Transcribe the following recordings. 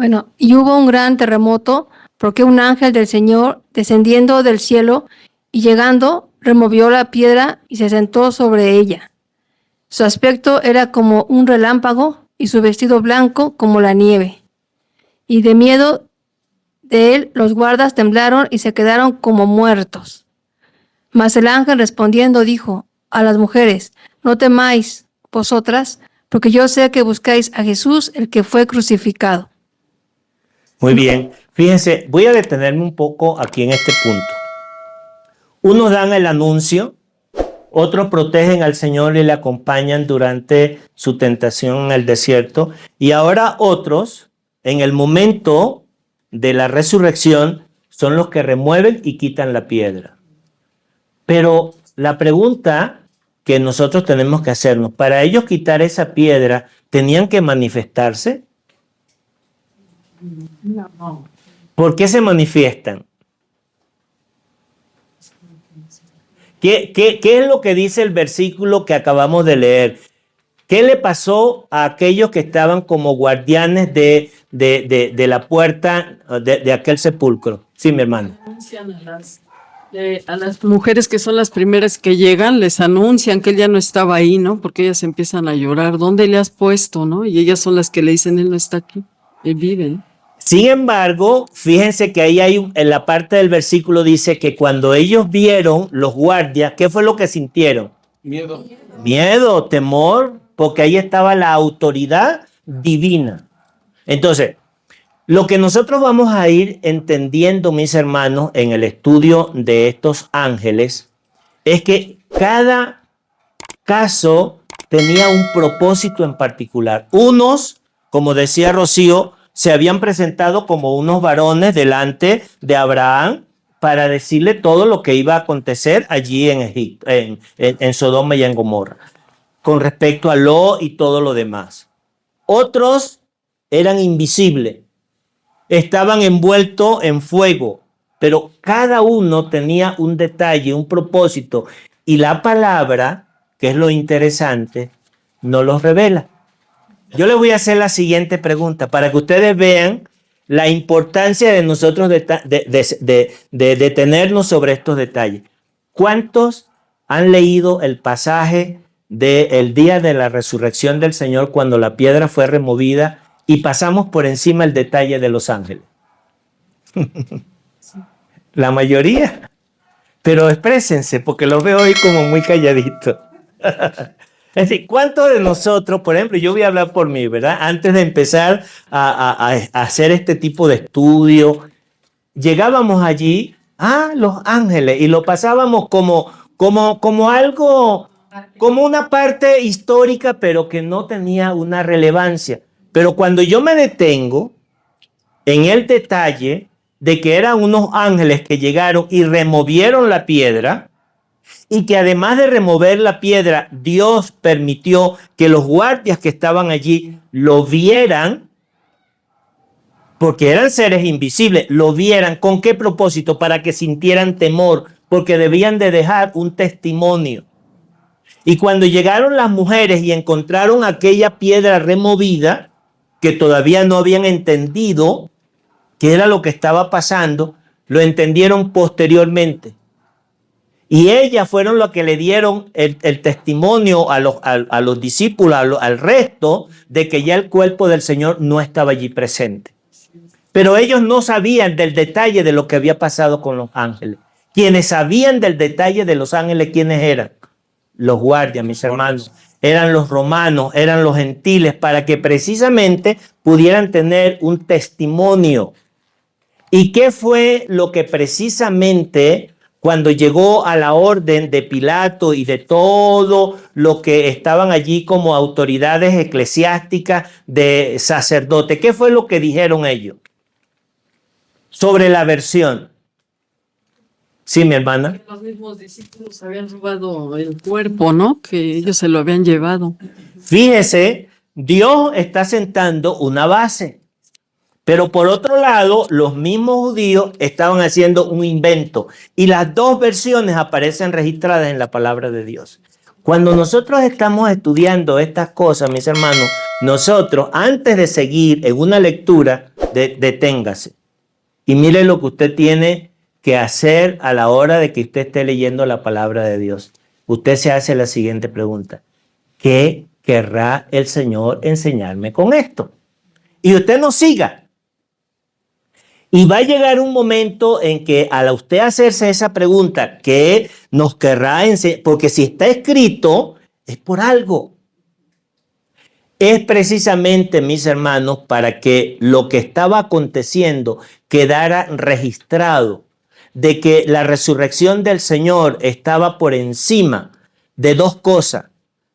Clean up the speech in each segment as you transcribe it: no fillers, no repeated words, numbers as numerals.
Bueno, y hubo un gran terremoto, porque un ángel del Señor, descendiendo del cielo y llegando, removió la piedra y se sentó sobre ella. Su aspecto era como un relámpago y su vestido blanco como la nieve. Y de miedo de él los guardas temblaron y se quedaron como muertos. Mas el ángel respondiendo dijo a las mujeres: no temáis vosotras, porque yo sé que buscáis a Jesús, el que fue crucificado. Muy bien, fíjense, voy a detenerme un poco aquí en este punto. Unos dan el anuncio, otros protegen al Señor y le acompañan durante su tentación en el desierto, y ahora otros, en el momento de la resurrección, son los que remueven y quitan la piedra. Pero la pregunta que nosotros tenemos que hacernos, para ellos quitar esa piedra, ¿tenían que manifestarse? No. ¿Por qué se manifiestan? ¿Qué es lo que dice el versículo que acabamos de leer? ¿Qué le pasó a aquellos que estaban como guardianes de la puerta de aquel sepulcro? Sí, mi hermano. Anuncian a las mujeres que son las primeras que llegan, les anuncian que él ya no estaba ahí, ¿no? Porque ellas empiezan a llorar. ¿Dónde le has puesto, no? Y ellas son las que le dicen, él no está aquí, él vive, ¿no? Sin embargo, fíjense que ahí en la parte del versículo dice que cuando ellos vieron los guardias, ¿qué fue lo que sintieron? Miedo. Miedo, temor, porque ahí estaba la autoridad divina. Entonces, lo que nosotros vamos a ir entendiendo, mis hermanos, en el estudio de estos ángeles, es que cada caso tenía un propósito en particular. Unos, como decía Rocío, se habían presentado como unos varones delante de Abraham para decirle todo lo que iba a acontecer allí en Egipto, en Sodoma y en Gomorra, con respecto a Lot y todo lo demás. Otros eran invisibles, estaban envueltos en fuego, pero cada uno tenía un detalle, un propósito, y la palabra, que es lo interesante, no los revela. Yo les voy a hacer la siguiente pregunta para que ustedes vean la importancia de nosotros de detenernos sobre estos detalles. ¿Cuántos han leído el pasaje del día de la resurrección del Señor cuando la piedra fue removida y pasamos por encima el detalle de los ángeles? La mayoría. Pero exprésense porque los veo hoy como muy calladitos. Es decir, ¿cuántos de nosotros, por ejemplo, yo voy a hablar por mí, ¿verdad? Antes de empezar a hacer este tipo de estudio, llegábamos allí, los ángeles, y lo pasábamos como algo, como una parte histórica, pero que no tenía una relevancia. Pero cuando yo me detengo en el detalle de que eran unos ángeles que llegaron y removieron la piedra, y que además de remover la piedra, Dios permitió que los guardias que estaban allí lo vieran, porque eran seres invisibles, lo vieran. ¿Con qué propósito? Para que sintieran temor, porque debían de dejar un testimonio. Y cuando llegaron las mujeres y encontraron aquella piedra removida, que todavía no habían entendido qué era lo que estaba pasando, lo entendieron posteriormente. Y ellas fueron las que le dieron el testimonio a los discípulos, al resto, de que ya el cuerpo del Señor no estaba allí presente. Pero ellos no sabían del detalle de lo que había pasado con los ángeles. Quienes sabían del detalle de los ángeles, ¿quiénes eran? Los guardias, mis hermanos. Eran los romanos, eran los gentiles, para que precisamente pudieran tener un testimonio. ¿Y qué fue lo que precisamente, cuando llegó a la orden de Pilato y de todo lo que estaban allí como autoridades eclesiásticas de sacerdotes, qué fue lo que dijeron ellos sobre la versión? Sí, mi hermana. Los mismos discípulos habían robado el cuerpo, ¿no? Que ellos se lo habían llevado. Fíjese, Dios está sentando una base. Pero por otro lado, los mismos judíos estaban haciendo un invento. Y las dos versiones aparecen registradas en la palabra de Dios. Cuando nosotros estamos estudiando estas cosas, mis hermanos, nosotros, antes de seguir en una lectura, deténgase. Y mire lo que usted tiene que hacer a la hora de que usted esté leyendo la palabra de Dios. Usted se hace la siguiente pregunta: ¿qué querrá el Señor enseñarme con esto? Y usted no siga. Y va a llegar un momento en que al usted hacerse esa pregunta, ¿qué nos querrá enseñar? Porque si está escrito, es por algo. Es precisamente, mis hermanos, para que lo que estaba aconteciendo quedara registrado, de que la resurrección del Señor estaba por encima de dos cosas,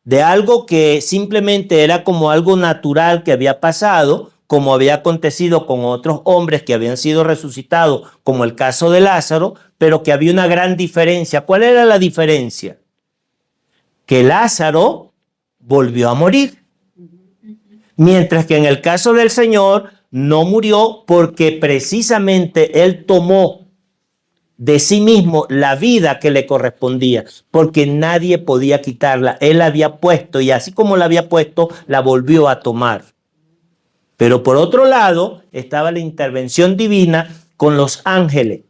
de algo que simplemente era como algo natural que había pasado, como había acontecido con otros hombres que habían sido resucitados, como el caso de Lázaro, pero que había una gran diferencia. ¿Cuál era la diferencia? Que Lázaro volvió a morir, mientras que en el caso del Señor no murió, porque precisamente Él tomó de sí mismo la vida que le correspondía, porque nadie podía quitarla. Él la había puesto, y así como la había puesto, la volvió a tomar. Pero por otro lado estaba la intervención divina con los ángeles.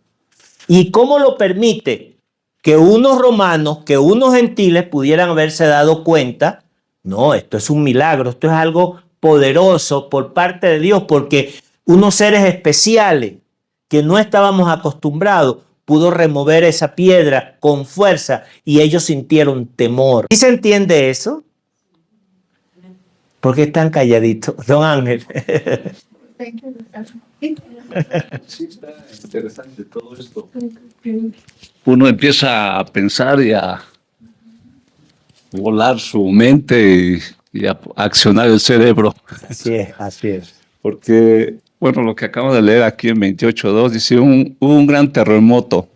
¿Y cómo lo permite? Que unos romanos, que unos gentiles pudieran haberse dado cuenta. No, esto es un milagro, esto es algo poderoso por parte de Dios, porque unos seres especiales que no estábamos acostumbrados pudo remover esa piedra con fuerza y ellos sintieron temor. ¿Sí se entiende eso? ¿Por qué están calladitos, don Ángel? Sí, está interesante todo esto. Uno empieza a pensar y a volar su mente y a accionar el cerebro. Así es, así es. Porque, bueno, lo que acabamos de leer aquí en 28:2 dice, hubo un gran terremoto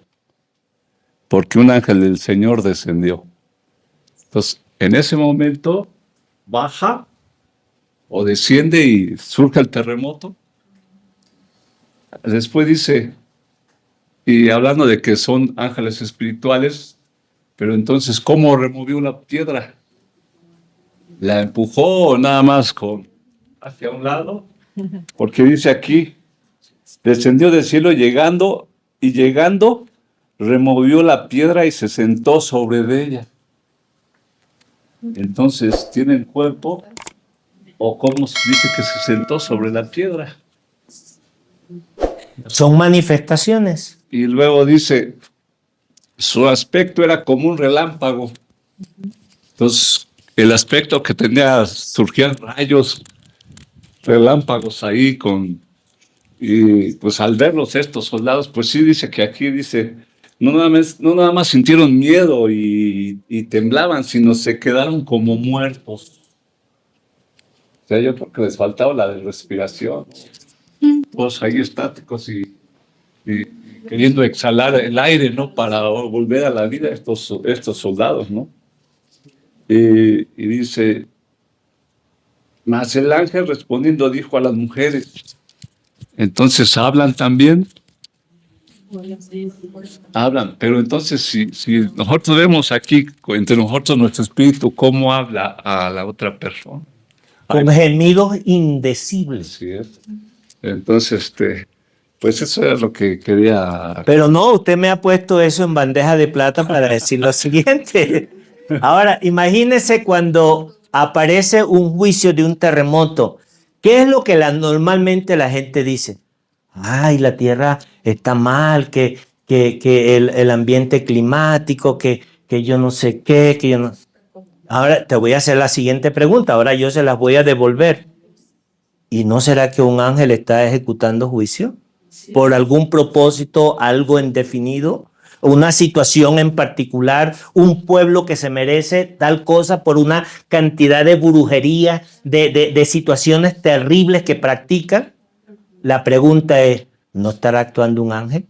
porque un ángel del Señor descendió. Entonces, en ese momento baja o desciende y surge el terremoto. Después dice, y hablando de que son ángeles espirituales, pero entonces, ¿cómo removió la piedra? ¿La empujó o nada más hacia un lado? Porque dice aquí, descendió del cielo llegando, removió la piedra y se sentó sobre ella. Entonces, ¿tienen cuerpo? ¿O cómo se dice que se sentó sobre la piedra? Son manifestaciones. Y luego dice, su aspecto era como un relámpago. Entonces, el aspecto que tenía, surgían rayos, relámpagos ahí y pues al verlos estos soldados, pues sí dice que aquí dice, no nada más sintieron miedo y temblaban, sino se quedaron como muertos. O sea, yo creo que les faltaba la de respiración. Todos ahí estáticos y queriendo exhalar el aire, ¿no? Para volver a la vida estos soldados, ¿no? Y dice, mas el ángel respondiendo dijo a las mujeres, entonces hablan también. Hablan, pero entonces si nosotros vemos aquí entre nosotros nuestro espíritu, ¿cómo habla a la otra persona? Con gemidos indecibles. Sí, entonces, pues eso era lo que quería. Pero no, usted me ha puesto eso en bandeja de plata para decir lo siguiente. Ahora, imagínese cuando aparece un juicio de un terremoto. ¿Qué es lo que normalmente la gente dice? Ay, la tierra está mal, que el ambiente climático, que yo no sé qué, que yo no... Ahora te voy a hacer la siguiente pregunta, ahora yo se las voy a devolver. ¿Y no será que un ángel está ejecutando juicio? Sí. ¿Por algún propósito, algo indefinido? ¿Una situación en particular? ¿Un pueblo que se merece tal cosa por una cantidad de brujería, de situaciones terribles que practican? La pregunta es, ¿no estará actuando un ángel?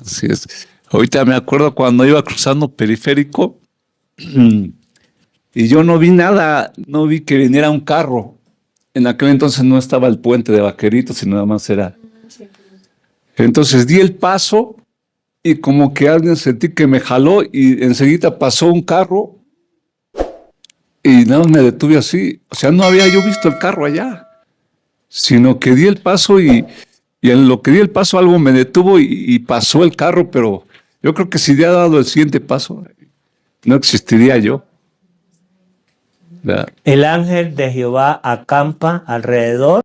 Así es. Ahorita me acuerdo cuando iba cruzando periférico y yo no vi nada, no vi que viniera un carro. En aquel entonces no estaba el puente de Vaqueritos, sino nada más era. Entonces di el paso y como que alguien sentí que me jaló y enseguida pasó un carro y nada más me detuve así. O sea, no había yo visto el carro allá. sino que di el paso y en lo que di el paso algo me detuvo y pasó el carro, pero yo creo que si hubiera dado el siguiente paso, no existiría yo. ¿Verdad? El ángel de Jehová acampa alrededor